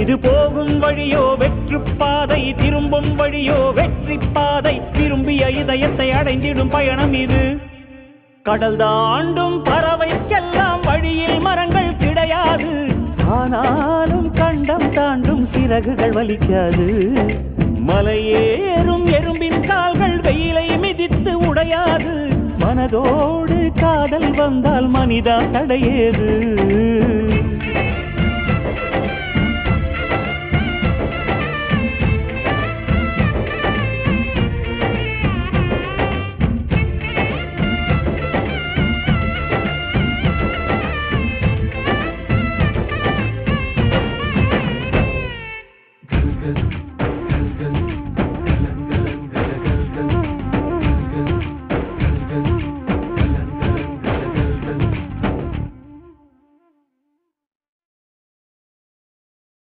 இது போகும் வழியோ வெற்று பாதை, திரும்பும் வழியோ வெற்றி பாதை, விரும்பிய இதயத்தை அடைந்திடும் பயணம் இது. கடல் தாண்டும் பறவைக்கெல்லாம் வழியில் மரங்கள் கிடையாது, ஆனாலும் கண்டம் தாண்டும் சிறகுகள் வலிக்காது. மலையேறும் எறும்பின் கால்கள் வெயிலை மிதித்து உடையாது, மனதோடு காதல் வந்தால் மனிதா தடையேது.